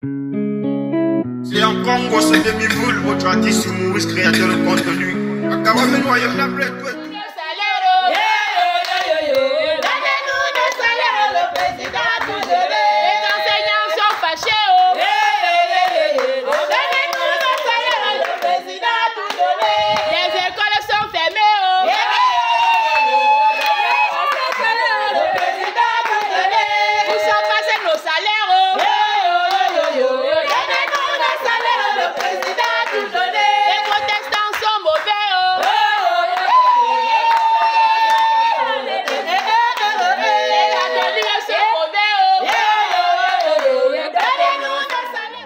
C'est en Congo, c'est demi-boule, votre artiste humoriste, créateur de contenu. Akawame noyau, la plaie, tout.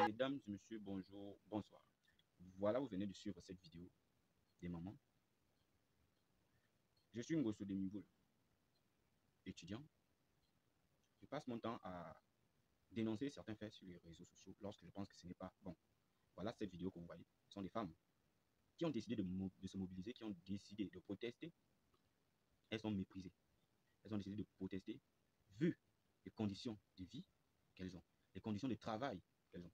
Mesdames et messieurs, bonjour, bonsoir. Voilà, vous venez de suivre cette vidéo des mamans. Je suis Ngosso Demiboul, étudiant. Je passe mon temps à dénoncer certains faits sur les réseaux sociaux lorsque je pense que ce n'est pas bon. Voilà, cette vidéo que vous voyez, ce sont des femmes qui ont décidé de se mobiliser, qui ont décidé de protester. Elles sont méprisées. Elles ont décidé de protester vu les conditions de vie qu'elles ont, les conditions de travail qu'elles ont.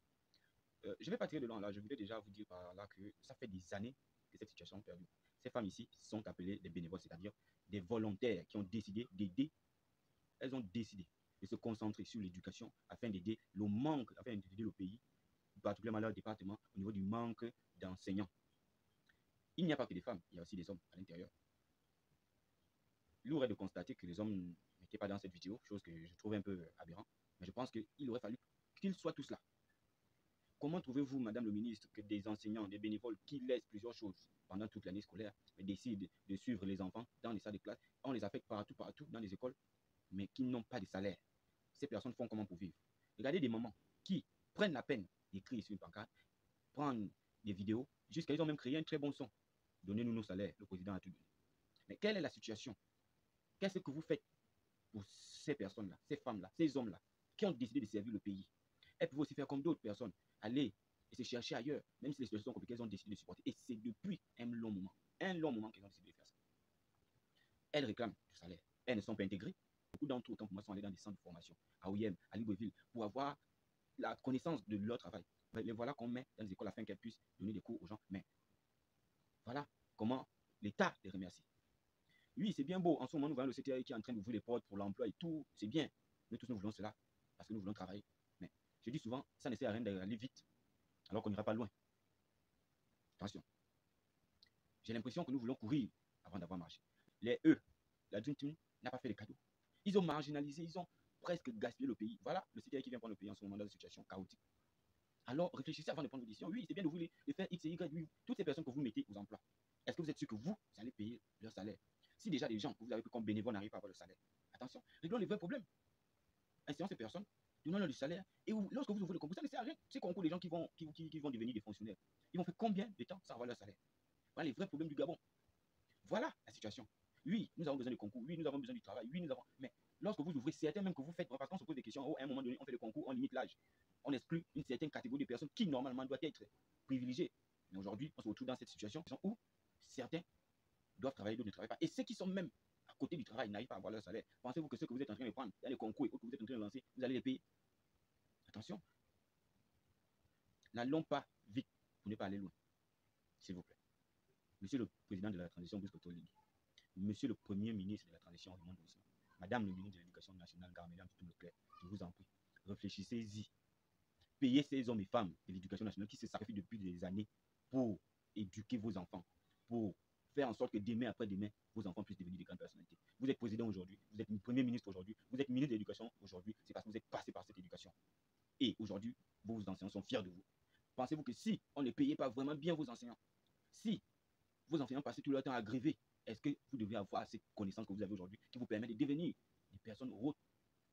Je ne vais pas tirer de long là, je voulais déjà vous dire par là que ça fait des années que cette situation est perdue. Ces femmes ici sont appelées des bénévoles, c'est-à-dire des volontaires qui ont décidé d'aider. Elles ont décidé de se concentrer sur l'éducation afin d'aider le manque, afin d'aider le pays, particulièrement leur département, au niveau du manque d'enseignants. Il n'y a pas que des femmes, il y a aussi des hommes à l'intérieur. Lourd est de constater que les hommes n'étaient pas dans cette vidéo, chose que je trouve un peu aberrant, mais je pense qu'il aurait fallu qu'ils soient tous là. Comment trouvez-vous, Madame le ministre, que des enseignants, des bénévoles qui laissent plusieurs choses pendant toute l'année scolaire, mais décident de suivre les enfants dans les salles de classe, on les affecte partout dans les écoles, mais qui n'ont pas de salaire? Ces personnes font comment pour vivre? Regardez des mamans qui prennent la peine d'écrire sur une pancarte, prendre des vidéos, jusqu'à ils ont même créé un très bon son. Donnez-nous nos salaires, le président a tout donné. Mais quelle est la situation? Qu'est-ce que vous faites pour ces personnes-là, ces femmes-là, ces hommes-là, qui ont décidé de servir le pays? Elles peuvent aussi faire comme d'autres personnes, aller et se chercher ailleurs, même si les situations sont compliquées, elles ont décidé de supporter. Et c'est depuis un long moment qu'elles ont décidé de faire ça. Elles réclament du salaire. Elles ne sont pas intégrées. Beaucoup d'entre eux, autant pour moi, sont allés dans des centres de formation, à OIM, à Libreville, pour avoir la connaissance de leur travail. Les voilà qu'on met dans les écoles afin qu'elles puissent donner des cours aux gens. Mais voilà comment l'État les remercie. Oui, c'est bien beau. En ce moment, nous voyons le CTI qui est en train d'ouvrir les portes pour l'emploi et tout. C'est bien. Nous tous, nous voulons cela parce que nous voulons travailler. Mais je dis souvent, ça ne sert à rien d'aller vite alors qu'on n'ira pas loin. Attention. J'ai l'impression que nous voulons courir avant d'avoir marché. La Dream Team n'a pas fait les cadeaux. Ils ont marginalisé, ils ont presque gaspillé le pays. Voilà le CTI qui vient prendre le pays en ce moment dans une situation chaotique. Alors réfléchissez avant de prendre vos décisions. Oui, c'est bien de vous les faire X et Y. Oui, toutes ces personnes que vous mettez aux emplois, est-ce que vous êtes sûr que vous allez payer leur salaire? Si déjà des gens que vous avez pris comme bénévoles n'arrivent pas à avoir le salaire, attention, réglons les vrais problèmes. Insérons ces personnes, donnons-leur du salaire. Et lorsque vous ouvrez le concours, ça ne sert à rien. Ces concours, les gens qui vont devenir des fonctionnaires, ils vont faire combien de temps sans avoir leur salaire? Voilà les vrais problèmes du Gabon. Voilà la situation. Oui, nous avons besoin de concours. Oui, nous avons besoin du travail. Oui, nous avons. Mais lorsque vous ouvrez, certains même que vous faites, parce qu'on se pose des questions, à un moment donné, on fait le concours, on limite l'âge. On exclut une certaine catégorie de personnes qui, normalement, doivent être privilégiées. Mais aujourd'hui, on se retrouve dans cette situation où certains doivent travailler, d'autres ne travaillent pas. Et ceux qui sont même à côté du travail n'arrivent pas à avoir leur salaire. Pensez-vous que ceux que vous êtes en train de prendre dans les concours et autres que vous êtes en train de lancer, vous allez les payer? Attention. N'allons pas vite pour ne pas aller loin. S'il vous plaît. Monsieur le président de la transition, Brice Oligui. Monsieur le premier ministre de la transition, Raymond Doucement. Madame le ministre de l'Éducation nationale, Garméliane Toutoumecler, je vous en prie, réfléchissez-y. Payez ces hommes et femmes de l'Éducation nationale qui se sacrifient depuis des années pour éduquer vos enfants, pour faire en sorte que demain après demain, vos enfants puissent devenir des grandes personnalités. Vous êtes président aujourd'hui, vous êtes premier ministre aujourd'hui, vous êtes ministre de l'Éducation aujourd'hui, c'est parce que vous êtes passé par cette éducation. Et aujourd'hui, vos enseignants sont fiers de vous. Pensez-vous que si on ne payait pas vraiment bien vos enseignants, si vos enseignants passaient tout leur temps à gréver, est-ce que vous devez avoir ces connaissances que vous avez aujourd'hui qui vous permettent de devenir des personnes hautes,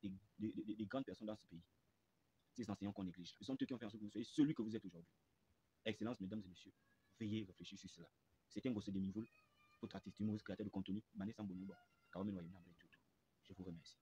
des grandes personnes dans ce pays? Ces enseignants qu'on néglige, ce sont eux qui ont fait en sorte que vous soyez celui que vous êtes aujourd'hui. Excellence, mesdames et messieurs, veuillez réfléchir sur cela. C'était Ngosso Demiboul, votre artiste humoriste, créateur de contenu, Mané Sambonobo, je vous remercie.